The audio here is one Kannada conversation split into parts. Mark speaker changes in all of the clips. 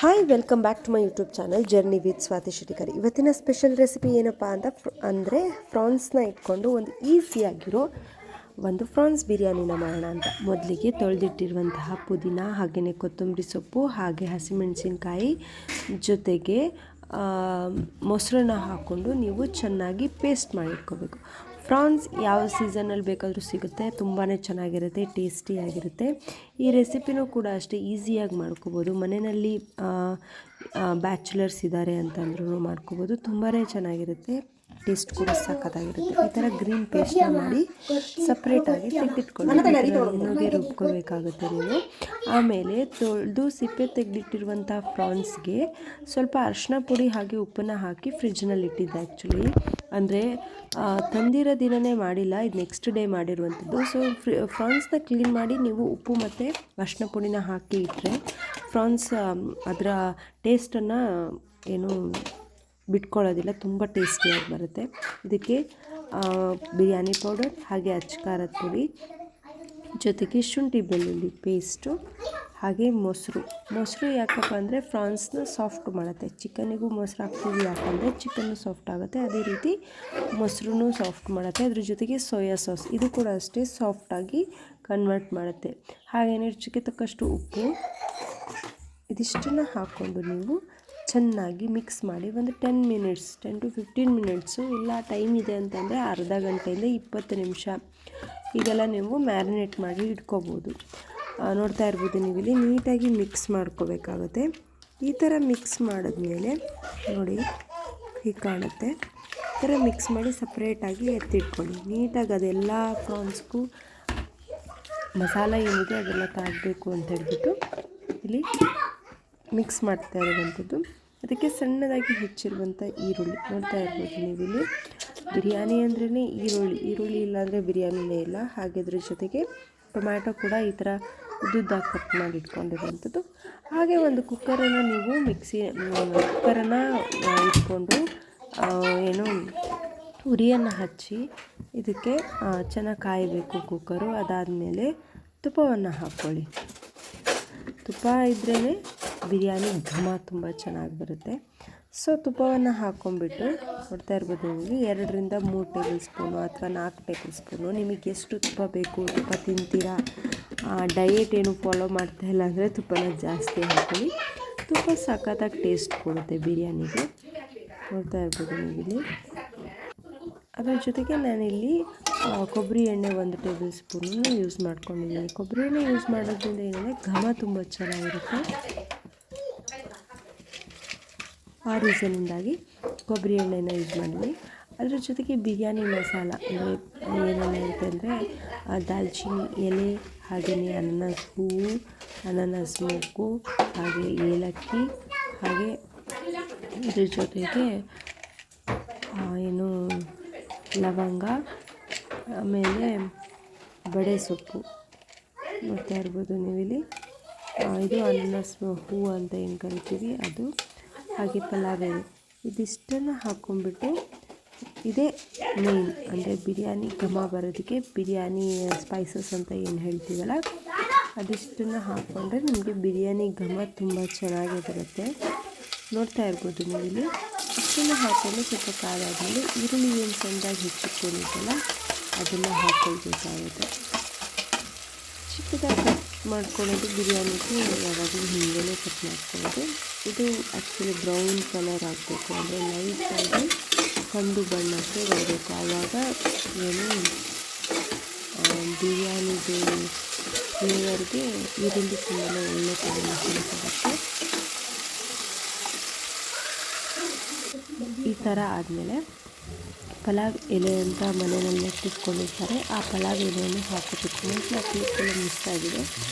Speaker 1: Hi welcome back to my YouTube channel journey with Swati Shitikar. ಇವತ್ತಿನ ಸ್ಪೆಷಲ್ ರೆಸಿಪಿ ಏನಪ್ಪ ಅಂದರೆ ಫ್ರಾನ್ಸ್ನ ಇಟ್ಕೊಂಡು ಒಂದು ಈಸಿಯಾಗಿರೋ ಒಂದು ಫ್ರಾನ್ಸ್ ಬಿರಿಯಾನಿನ ಮಾಡೋಣ ಅಂತ. ಮೊದಲಿಗೆ ತೊಳೆದಿಟ್ಟಿರುವಂತಹ ಪುದೀನ, ಹಾಗೆಯೇ ಕೊತ್ತಂಬರಿ ಸೊಪ್ಪು, ಹಾಗೆ ಹಸಿಮೆಣಸಿನ್ಕಾಯಿ ಜೊತೆಗೆ ಮೊಸರನ್ನ ಹಾಕ್ಕೊಂಡು ನೀವು ಚೆನ್ನಾಗಿ ಪೇಸ್ಟ್ ಮಾಡಿಟ್ಕೋಬೇಕು. ಫ್ರಾನ್ಸ್ ಯಾವ ಸೀಸನಲ್ಲಿ ಬೇಕಾದರೂ ಸಿಗುತ್ತೆ, ತುಂಬಾ ಚೆನ್ನಾಗಿರುತ್ತೆ, ಟೇಸ್ಟಿಯಾಗಿರುತ್ತೆ. ಈ ರೆಸಿಪಿನೂ ಕೂಡ ಅಷ್ಟೇ ಈಸಿಯಾಗಿ ಮಾಡ್ಕೋಬೋದು. ಮನೆಯಲ್ಲಿ ಬ್ಯಾಚುಲರ್ಸ್ ಇದ್ದಾರೆ ಅಂತಂದ್ರೂ ಮಾಡ್ಕೋಬೋದು. ತುಂಬಾ ಚೆನ್ನಾಗಿರುತ್ತೆ, ಟೇಸ್ಟ್ ಕೂಡ ಸಖತ್ತಾಗಿರುತ್ತೆ. ಈ ಥರ ಗ್ರೀನ್ ಪೇಸ್ಟ್ನ ಮಾಡಿ ಸಪ್ರೇಟಾಗಿ ತೆಗೆದಿಟ್ಕೊಳ್ಳಿ. ಇನ್ನೊಂದೇ ರುಬ್ಕೋಬೇಕಾಗುತ್ತೆ ನೀವು. ಆಮೇಲೆ ತೊಳೆದು ಸಿಪ್ಪೆ ತೆಗೆದಿಟ್ಟಿರುವಂಥ ಫ್ರಾನ್ಸ್ಗೆ ಸ್ವಲ್ಪ ಅರಿಶಿನ ಪುಡಿ ಹಾಗೆ ಉಪ್ಪನ್ನು ಹಾಕಿ ಫ್ರಿಜ್ನಲ್ಲಿ ಇಟ್ಟಿದ್ದೆ. ಆ್ಯಕ್ಚುಲಿ ಅಂದರೆ ತಂದಿರೋ ದಿನವೇ ಮಾಡಿಲ್ಲ, ಇದು ನೆಕ್ಸ್ಟ್ ಡೇ ಮಾಡಿರುವಂಥದ್ದು. ಸೊ ಫ್ರಾನ್ಸ್ನ ಕ್ಲೀನ್ ಮಾಡಿ ನೀವು ಉಪ್ಪು ಮತ್ತು ಅರಿಶಿನ ಪುಡಿನ ಹಾಕಿ ಇಟ್ಟರೆ ಫ್ರಾನ್ಸ್ ಅದರ ಟೇಸ್ಟನ್ನು ಏನು ಬಿಟ್ಕೊಳ್ಳೋದಿಲ್ಲ, ತುಂಬ ಟೇಸ್ಟಿಯಾಗಿ ಬರುತ್ತೆ. ಇದಕ್ಕೆ ಬಿರಿಯಾನಿ ಪೌಡರ್ ಹಾಗೆ ಅಚ್ಚ ಖಾರದ ಪುಡಿ ಜೊತೆಗೆ ಶುಂಠಿ ಬೆಳ್ಳುಳ್ಳಿ ಪೇಸ್ಟು ಹಾಗೆ ಮೊಸರು ಯಾಕಪ್ಪ ಅಂದರೆ ಫ್ರಾನ್ಸ್ನ ಸಾಫ್ಟ್ ಮಾಡುತ್ತೆ. ಚಿಕನ್ನಿಗೂ ಮೊಸರು ಹಾಕ್ತೀವಿ ಯಾಕಂದರೆ ಚಿಕನ್ನು ಸಾಫ್ಟ್ ಆಗುತ್ತೆ, ಅದೇ ರೀತಿ ಮೊಸರು ಸಾಫ್ಟ್ ಮಾಡುತ್ತೆ. ಅದ್ರ ಜೊತೆಗೆ ಸೋಯಾ ಸಾಸ್, ಇದು ಕೂಡ ಅಷ್ಟೇ ಸಾಫ್ಟಾಗಿ ಕನ್ವರ್ಟ್ ಮಾಡುತ್ತೆ. ಹಾಗೆಯೇ ರುಚಿಗೆ ತಕ್ಕಷ್ಟು ಉಪ್ಪು, ಇದಿಷ್ಟನ್ನು ಹಾಕ್ಕೊಂಡು ನೀವು ಚೆನ್ನಾಗಿ ಮಿಕ್ಸ್ ಮಾಡಿ ಒಂದು 10 to 15 ಮಿನಿಟ್ಸು, ಇಲ್ಲ ಟೈಮ್ ಇದೆ ಅಂತಂದರೆ ಅರ್ಧ ಗಂಟೆಯಿಂದ 20 ನಿಮಿಷ ಈಗೆಲ್ಲ ನೀವು ಮ್ಯಾರಿನೇಟ್ ಮಾಡಿ ಇಟ್ಕೋಬೋದು. ನೋಡ್ತಾ ಇರ್ಬೋದು ನೀವಿಲ್ಲಿ ನೀಟಾಗಿ ಮಿಕ್ಸ್ ಮಾಡ್ಕೋಬೇಕಾಗುತ್ತೆ. ಈ ಥರ ಮಿಕ್ಸ್ ಮಾಡಿದ್ಮೇಲೆ ನೋಡಿ ಹೀಗೆ ಕಾಣುತ್ತೆ. ಈ ಥರ ಮಿಕ್ಸ್ ಮಾಡಿ ಸಪ್ರೇಟಾಗಿ ಎತ್ತಿಟ್ಕೊಳ್ಳಿ. ನೀಟಾಗಿ ಅದೆಲ್ಲ ಫ್ರಾನ್ಸ್ಗೂ ಮಸಾಲ ಏನಿದೆ ಅದೆಲ್ಲ ತಾಗಬೇಕು ಅಂತ ಹೇಳ್ಬಿಟ್ಟು ಇಲ್ಲಿ ಮಿಕ್ಸ್ ಮಾಡ್ತಾ ಇರುವಂಥದ್ದು. ಅದಕ್ಕೆ ಸಣ್ಣದಾಗಿ ಹೆಚ್ಚಿರುವಂಥ ಈರುಳ್ಳಿ ನೋಡ್ತಾ ಇರ್ಬೋದು ನೀವಿಲ್ಲಿ. ಬಿರಿಯಾನಿ ಅಂದ್ರೇ ಈರುಳ್ಳಿ ಇಲ್ಲಾಂದರೆ ಬಿರಿಯಾನಿನೇ ಇಲ್ಲ. ಹಾಗೆ ಅದ್ರ ಜೊತೆಗೆ ಟೊಮ್ಯಾಟೊ ಕೂಡ ಈ ಥರ ಉದ್ದುದ್ದಾಗಿ ಕಟ್ ಮಾಡಿ ಇಟ್ಕೊಂಡಿರುವಂಥದ್ದು. ಹಾಗೆ ಒಂದು ಕುಕ್ಕರನ್ನು ನೀವು ಕುಕ್ಕರನ್ನು ಇಟ್ಕೊಂಡು ಉರಿಯನ್ನು ಹಚ್ಚಿ ಇದಕ್ಕೆ ಚೆನ್ನಾಗಿ ಕಾಯಬೇಕು ಕುಕ್ಕರು. ಅದಾದಮೇಲೆ ತುಪ್ಪವನ್ನು ಹಾಕ್ಕೊಳ್ಳಿ. ತುಪ್ಪ ಇದ್ರೇ ಬಿರಿಯಾನಿ ಘಮ ತುಂಬ ಚೆನ್ನಾಗಿ ಬರುತ್ತೆ. ಸೊ ತುಪ್ಪವನ್ನು ಹಾಕ್ಕೊಂಬಿಟ್ಟು ನೋಡ್ತಾ ಇರ್ಬೋದು ನಿಮಗೆ 2 to 3 ಟೇಬಲ್ ಸ್ಪೂನು ಅಥವಾ 4 ಟೇಬಲ್ ಸ್ಪೂನು, ನಿಮಗೆ ಎಷ್ಟು ತುಪ್ಪ ಬೇಕು, ತುಪ್ಪ ತಿಂತೀರಾ, ಡಯೆಟ್ ಏನು ಫಾಲೋ ಮಾಡ್ತಾ ಇಲ್ಲ ಅಂದರೆ ತುಪ್ಪನ ಜಾಸ್ತಿ ಹಾಕೊಳ್ಳಿ. ತುಪ್ಪ ಸಖತ್ತಾಗಿ ಟೇಸ್ಟ್ ಕೊಡುತ್ತೆ ಬಿರಿಯಾನಿಗೆ. ನೋಡ್ತಾ ಇರ್ಬೋದು ನೀವಿಲ್ಲಿ. ಅದ್ರ ಜೊತೆಗೆ ನಾನಿಲ್ಲಿ ಕೊಬ್ಬರಿ ಎಣ್ಣೆ 1 ಟೇಬಲ್ ಸ್ಪೂನನ್ನು ಯೂಸ್ ಮಾಡ್ಕೊಂಡಿದ್ದೀನಿ. ಕೊಬ್ಬರಿ ಎಣ್ಣೆ ಯೂಸ್ ಮಾಡೋದ್ರಿಂದ ಏನಂದರೆ ಘಮ ತುಂಬ ಚೆನ್ನಾಗಿರುತ್ತೆ. ಆ ರೀಸನ್ನಿಂದಾಗಿ ಕೊಬ್ಬರಿ ಎಣ್ಣೆನ ಯೂಸ್ ಮಾಡಿದ್ವಿ. ಅದ್ರ ಜೊತೆಗೆ ಬಿರಿಯಾನಿ ಮಸಾಲ ಅಂದರೆ ಏನೆಲ್ಲ ಇರುತ್ತೆ ಅಂದರೆ ದಾಲ್ಚಿನ್ನಿ ಎಲೆ, ಹಾಗೆಯೇ ಅನಾನಸ್ ಹೂವು, ಅನಾನಸ್ ಮೂಗು, ಹಾಗೆ ಏಲಕ್ಕಿ, ಹಾಗೆ ಇದ್ರ ಜೊತೆಗೆ ಲವಂಗ, ಆಮೇಲೆ ಬಡೆ ಸೊಪ್ಪು ನೋಡ್ತಾ ಇರ್ಬೋದು ನೀವಿಲ್ಲಿ. ಇದು ಅನಾನಸ್ ಹೂವು ಅಂತ ಏನು ಕರಿತೀವಿ ಅದು, ಹಾಗೆ ಪಲಾವ್ ಎಲೆ, ಇದಿಷ್ಟನ್ನು ಹಾಕ್ಕೊಂಡ್ಬಿಟ್ಟು ಇದೇ ಮೇನ್ ಅಂದರೆ ಬಿರಿಯಾನಿ ಘಮ ಬರೋದಕ್ಕೆ ಬಿರಿಯಾನಿ ಸ್ಪೈಸಸ್ ಅಂತ ಏನು ಹೇಳ್ತೀವಲ್ಲ ಅದಿಷ್ಟನ್ನು ಹಾಕ್ಕೊಂಡ್ರೆ ನಿಮಗೆ ಬಿರಿಯಾನಿ ಘಮ ತುಂಬ ಚೆನ್ನಾಗಿ ಬರುತ್ತೆ. ನೋಡ್ತಾ ಇರ್ಬೋದು ನೀವಿಲ್ಲಿ. ಇಷ್ಟನ್ನು ಹಾಕ್ಕೊಂಡು ಸ್ವಲ್ಪ ಕಾದಾದಮೇಲೆ ಈರುಳ್ಳಿ ಏನು ಸಣ್ಣದಾಗಿ ಹೆಚ್ಚಿಟ್ಕೊಂಡಿದ್ದಲ್ಲ ಅದನ್ನು ಹಾಕ್ಕೊಳ್ಬೇಕಾಗುತ್ತೆ. ಚಿಕ್ಕದಾಗಿ ಕಟ್ ಮಾಡ್ಕೊಳ್ಳೋದು ಬಿರಿಯಾನಿಗೆ ಯಾವಾಗಲೂ ಹಿಂಗೇ ಕಟ್ ಮಾಡ್ಕೊಳ್ಳೋದು. ಇದು ಆ್ಯಕ್ಚುಲಿ ಬ್ರೌನ್ ಕಲರ್ ಆಗಬೇಕು, ಅಂದರೆ ಲೈಟಾಗಿ ಕಂದು ಬಣ್ಣಕ್ಕೆ ಬರಬೇಕು. ಆವಾಗ ಬಿರಿಯಾನಿಗೆ ಫ್ಲೇವರ್ಗೆ ಈರುಳ್ಳಿ ತುಂಬಾ ಒಳ್ಳೆ ಕಾಂಬಿನೇಷನ್ ಕೊಡುತ್ತೆ. ಈ ಥರ ಆದಮೇಲೆ ಪಲಾವ್ ಎಲೆ ಅಂತ ಮನೆಯಲ್ಲಿ ನೆಟ್ಟಿಟ್ಕೊಂಡಿರ್ತಾರೆ, ಆ ಪಲಾವ್ ಎಲೆಯನ್ನು ಹಾಕೋಬೇಕು. ಆ ಕ್ಲಿಪ್ಪೆಲ್ಲ ಮಿಸ್ ಆಗಿದೆ.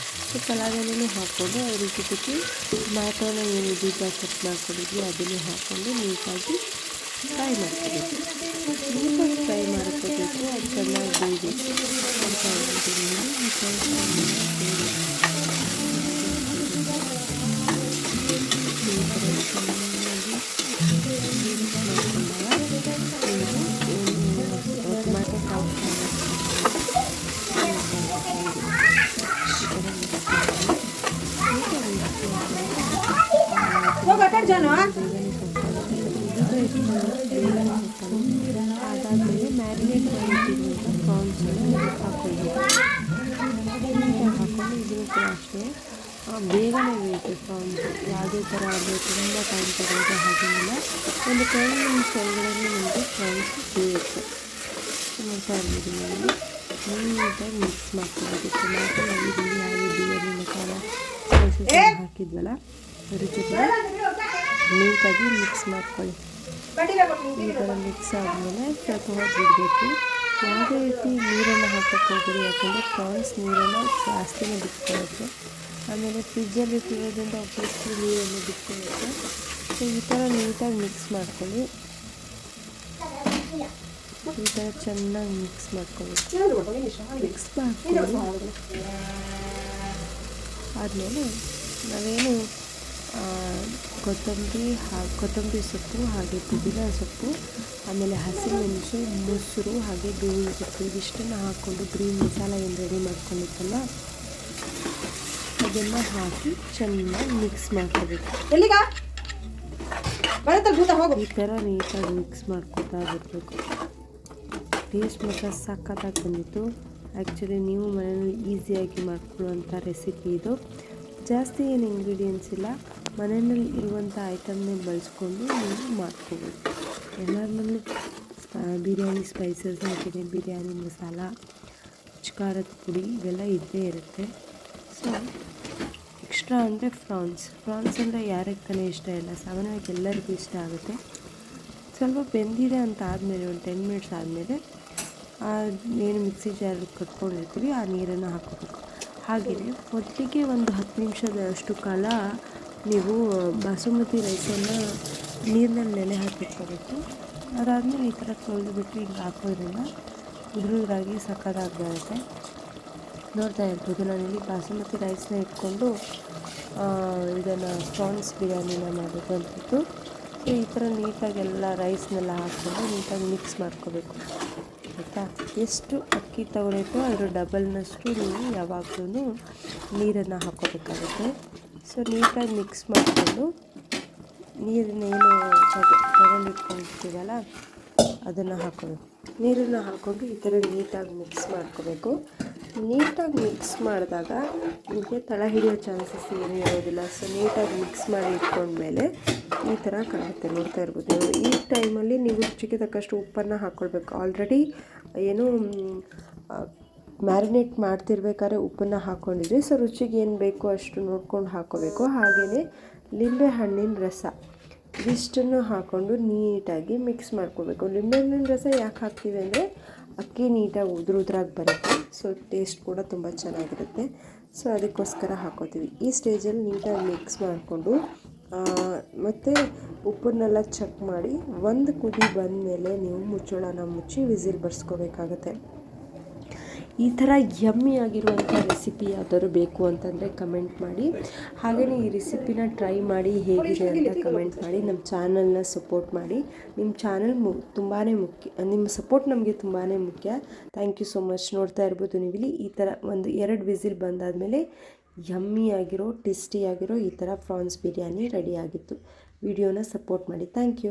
Speaker 1: ಸೊ ಪಲಾವ್ ಎಲೆನೂ ಹಾಕ್ಕೊಂಡು ಅದ್ರ ಜೊತೆಗೆ ಟೊಮ್ಯಾಟೋನ ಏನು ಉದ್ದುದ್ದಾಗಿ ಕಟ್ ಮಾಡ್ಕೊಂಡಿದ್ವಿ ಅದನ್ನು ಹಾಕ್ಕೊಂಡು ನೀಟಾಗಿ ಫ್ರೈ ಮಾಡ್ಕೋಬೇಕು. ನೀಟಾಗಿ ಫ್ರೈ ಮಾಡ್ಕೋಬೇಕು, ಅದು ಚೆನ್ನಾಗಿ ಬೇಯಬೇಕು. ಟೊಮ್ಯಾಟೊ ಸಾಫ್ಟ್ ಅದಾದಮೇಲೆ ಮ್ಯಾರಿನೇಟ್ ಮಾಡಿಟ್ಟಿರುವಂಥ ಪ್ರಾನ್ಸನ್ನು ಹಾಕ್ಕೊಳ್ಬೇಕು. ನೀಟಾಗಿ ಹಾಕ್ಕೊಂಡು ಇದನ್ನು ಕೂಡ ಅಷ್ಟೇ ಬೇಗನೆ ಬೇಯಿತು ಪ್ರಾನ್ಸ್, ಯಾವುದೇ ಥರ ಅದು ತುಂಬ ಟೈಮ್ ತಗೊಳ್ಳೋದು ಹಾಗೇನಿಲ್ಲ. ಒಂದು 10 ನಿಮಿಷ ಒಳಗಡೆ ನಿಮಗೆ ಪ್ರಾನ್ಸ್ ಬೇಯುತ್ತೆ. ನೋಡ್ತಾ ಇರ್ಬೋದು ನೀವು, ನೀಟಾಗಿ ಮಿಕ್ಸ್ ಮಾಡ್ಕೊಳ್ಬೇಕು. ಟೊಮ್ಯಾಟೊ ಈರುಳ್ಳಿ ಹಾಗೆ ಬಿರಿಯಾನಿ ಮಸಾಲ ಸ್ಪೈಸಸ್ ಹಾಕಿದ್ವಲ್ಲ ಅದ್ರ ಜೊತೆ ನೀಟಾಗಿ ಮಿಕ್ಸ್ ಮಾಡ್ಕೊಳ್ಳಿ. ಈ ಥರ ಮಿಕ್ಸ್ ಆದಮೇಲೆ ಸ್ವಲ್ಪ ಹೊತ್ತು ಬಿಡಬೇಕು. ಯಾವುದೇ ರೀತಿ ನೀರನ್ನು ಹಾಕೋಕ್ಕೆ ಹೋಗೋದು, ಯಾಕಂದರೆ ಪ್ರಾನ್ಸ್ ನೀರನ್ನು ಜಾಸ್ತಿನೇ ಬಿಟ್ಕೊಳ್ಳುತ್ತೆ. ಆಮೇಲೆ ಫ್ರಿಜ್ಜಲ್ಲಿ ಇಟ್ಟಿರೋದ್ರಿಂದ ಒಬ್ಬಷ್ಟು ನೀರನ್ನು ಬಿಟ್ಕೊಳ್ಳುತ್ತೆ. ಸೊ ಈ ಥರ ನೀಟಾಗಿ ಮಿಕ್ಸ್ ಮಾಡ್ಕೊಳ್ಳಿ. ಈ ಥರ ಚೆನ್ನಾಗಿ ಮಿಕ್ಸ್ ಮಾಡ್ಕೊಳ್ಬೇಕು. ಮಿಕ್ಸ್ ಮಾಡ್ಕೊಂಡು ಆದಮೇಲೆ ನಾವೇನು ಕೊತ್ತಂಬರಿ ಸೊಪ್ಪು ಹಾಗೆ ಪುದೀನ ಸೊಪ್ಪು ಆಮೇಲೆ ಹಸಿಮೆಣಸು, ಮೊಸರು ಹಾಗೆ ಬೇವಿನ ಸೊಪ್ಪು ಇದಿಷ್ಟನ್ನು ಹಾಕ್ಕೊಂಡು ಗ್ರೀನ್ ಮಸಾಲ ಏನು ರೆಡಿ ಮಾಡ್ಕೊಂಡಿತ್ತಲ್ಲ ಅದನ್ನು ಹಾಕಿ ಚೆನ್ನಾಗಿ ಮಿಕ್ಸ್ ಮಾಡ್ಕೋಬೇಕು. ಈ ಥರ ನೀಟಾಗಿ ಮಿಕ್ಸ್ ಮಾಡ್ಕೊತಾ ಇರಬೇಕು. ಟೇಸ್ಟ್ ಮಾತ್ರ ಸಖತ್ತಾಗಿ ಬಂದಿತ್ತು. ಆ್ಯಕ್ಚುಲಿ ನೀವು ಮನೆಯಲ್ಲಿ ಈಸಿಯಾಗಿ ಮಾಡ್ಕೊಳ್ಳುವಂಥ ರೆಸಿಪಿ ಇದು. ಜಾಸ್ತಿ ಏನು ಇಂಗ್ರೀಡಿಯೆಂಟ್ಸ್ ಇಲ್ಲ, ಮನೆಯಲ್ಲಿ ಇರುವಂಥ ಐಟಮ್ನೇ ಬಳಸ್ಕೊಂಡು ನೀವು ಮಾಡ್ಕೋಬೋದು. ಎಲ್ಲರಲ್ಲೂ ಬಿರಿಯಾನಿ ಸ್ಪೈಸಸ್ ಹಾಕಿದೆ, ಬಿರಿಯಾನಿ ಮಸಾಲ, ಖಾರದ ಪುಡಿ ಇವೆಲ್ಲ ಇದ್ದೇ ಇರುತ್ತೆ. ಸೊ ಎಕ್ಸ್ಟ್ರಾ ಅಂದರೆ ಪ್ರಾನ್ಸ್ ಅಂದರೆ ಯಾರಿಗೆ ತಾನೇ ಇಷ್ಟ ಇಲ್ಲ, ಸಾಮಾನ್ಯವಾಗಿ ಎಲ್ಲರಿಗೂ ಇಷ್ಟ ಆಗುತ್ತೆ. ಸ್ವಲ್ಪ ಬೆಂದಿದೆ ಅಂತ ಆದಮೇಲೆ ಒಂದು 10 ಮಿನಿಟ್ಸ್ ಆದಮೇಲೆ ಏನು ಮಿಕ್ಸಿ ಜಾರ್ ಕಟ್ಕೊಂಡಿರ್ತೀವಿ ಆ ನೀರನ್ನು ಹಾಕೋಬೇಕು. ಹಾಗೆಯೇ ಮೊದಲಿಗೆ ಒಂದು 10 ನಿಮಿಷದಷ್ಟು ಕಾಲ ನೀವು ಬಾಸುಮತಿ ರೈಸನ್ನು ನೀರಿನಲ್ಲಿ ನೆನೆ ಹಾಕಿಟ್ಕೋಬೇಕು. ಅದಾದಮೇಲೆ ಈ ಥರ ತೊಳೆದುಬಿಟ್ಟು ಹಿಂಗೆ ಹಾಕೋದ್ರಿಂದ ಉದುರಾಗಿ ಸಕ್ಕತ್ತಾಗಿ ಬರುತ್ತೆ. ನೋಡ್ತಾ ಇರ್ಬೋದು, ನಾನಿಲ್ಲಿ ಬಾಸುಮತಿ ರೈಸ್ನ ಇಟ್ಕೊಂಡು ಇದನ್ನು ಪ್ರಾನ್ಸ್ ಬಿರಿಯಾನಿನ ಮಾಡಬೇಕು ಅಂತಿತ್ತು. ಸೊ ಈ ಥರ ನೀಟಾಗಿ ಎಲ್ಲ ರೈಸ್ನೆಲ್ಲ ಹಾಕ್ಕೊಂಡು ನೀಟಾಗಿ ಮಿಕ್ಸ್ ಮಾಡ್ಕೋಬೇಕು ಆಯಿತಾ. ಎಷ್ಟು ಅಕ್ಕಿ ತಗೊಳ್ಳೈತೋ ಅದರ ಡಬಲ್ನಷ್ಟು ನೀವು ಯಾವಾಗಲೂ ನೀರನ್ನು ಹಾಕ್ಕೋಬೇಕಾಗುತ್ತೆ. ಸೊ ನೀಟಾಗಿ ಮಿಕ್ಸ್ ಮಾಡಿಕೊಂಡು ನೀರನ್ನೇನು ತಗೊಂಡಿಟ್ಕೊಂಡಿರ್ತೀವಲ್ಲ ಅದನ್ನು ಹಾಕ್ಕೋಬೇಕು. ನೀರನ್ನು ಹಾಕ್ಕೊಂಡು ಈ ಥರ ನೀಟಾಗಿ ಮಿಕ್ಸ್ ಮಾಡ್ಕೋಬೇಕು. ನೀಟಾಗಿ ಮಿಕ್ಸ್ ಮಾಡಿದಾಗ ನಿಮಗೆ ತಳ ಹಿಡಿಯೋ ಚಾನ್ಸಸ್ ಏನೂ ಇರೋದಿಲ್ಲ. ಸೊ ನೀಟಾಗಿ ಮಿಕ್ಸ್ ಮಾಡಿ ಇಟ್ಕೊಂಡ್ಮೇಲೆ ಈ ಥರ ಕಾಣುತ್ತೆ. ನೋಡ್ತಾ ಇರ್ಬೋದು. ಈ ಟೈಮಲ್ಲಿ ನೀವು ರುಚಿಗೆ ತಕ್ಕಷ್ಟು ಉಪ್ಪನ್ನು ಹಾಕ್ಕೊಳ್ಬೇಕು. ಆಲ್ರೆಡಿ ಏನು ಮ್ಯಾರಿನೇಟ್ ಮಾಡ್ತಿರ್ಬೇಕಾದ್ರೆ ಉಪ್ಪನ್ನು ಹಾಕ್ಕೊಂಡಿದ್ರಿ. ಸೊ ರುಚಿಗೆ ಏನು ಬೇಕೋ ಅಷ್ಟು ನೋಡ್ಕೊಂಡು ಹಾಕ್ಕೋಬೇಕು. ಹಾಗೆಯೇ ಲಿಂಬೆ ಹಣ್ಣಿನ ರಸ ಇದಿಷ್ಟನ್ನು ಹಾಕ್ಕೊಂಡು ನೀಟಾಗಿ ಮಿಕ್ಸ್ ಮಾಡ್ಕೋಬೇಕು. ಲಿಂಬೆಹಣ್ಣಿನ ರಸ ಯಾಕೆ ಹಾಕ್ತೀವಿ ಅಂದರೆ ಅಕ್ಕಿ ನೀಟಾಗಿ ಉದುರಾಗಿ ಬರುತ್ತೆ. ಸೊ ಟೇಸ್ಟ್ ಕೂಡ ತುಂಬ ಚೆನ್ನಾಗಿರುತ್ತೆ. ಸೊ ಅದಕ್ಕೋಸ್ಕರ ಹಾಕ್ಕೋತೀವಿ. ಈ ಸ್ಟೇಜಲ್ಲಿ ನೀಟಾಗಿ ಮಿಕ್ಸ್ ಮಾಡಿಕೊಂಡು ಮತ್ತು ಉಪ್ಪನ್ನೆಲ್ಲ ಚೆಕ್ ಮಾಡಿ ಒಂದು ಕುದಿ ಬಂದಮೇಲೆ ನೀವು ಮುಚ್ಚಳನ ಮುಚ್ಚಿ ವಿಸಿಲ್ ಬರ್ಸ್ಕೋಬೇಕಾಗತ್ತೆ. ಈ ಥರ ಯಮ್ಮಿ ಆಗಿರುವಂಥ ರೆಸಿಪಿ ಯಾವ್ದಾದ್ರು ಬೇಕು ಅಂತಂದರೆ ಕಮೆಂಟ್ ಮಾಡಿ. ಹಾಗೆಯೇ ಈ ರೆಸಿಪಿನ ಟ್ರೈ ಮಾಡಿ ಹೇಗಿದೆ ಅಂತ ಕಮೆಂಟ್ ಮಾಡಿ. ನಮ್ಮ ಚಾನಲ್ನ ಸಪೋರ್ಟ್ ಮಾಡಿ. ನಿಮ್ಮ ಚಾನಲ್ ತುಂಬಾ ಮುಖ್ಯ, ನಿಮ್ಮ ಸಪೋರ್ಟ್ ನಮಗೆ ತುಂಬಾ ಮುಖ್ಯ. Thank you so much. ನೋಡ್ತಾ ಇರ್ಬೋದು ನೀವಿಲ್ಲಿ ಈ ಥರ ಒಂದು 2 ವಿಸಿಲ್ ಬಂದಾದಮೇಲೆ ಯಮ್ಮಿ ಆಗಿರೋ ಟೇಸ್ಟಿಯಾಗಿರೋ ಈ ಥರ ಪ್ರಾನ್ಸ್ ಬಿರಿಯಾನಿ ರೆಡಿ ಆಗಿತ್ತು. ವಿಡಿಯೋನ ಸಪೋರ್ಟ್ ಮಾಡಿ. Thank you.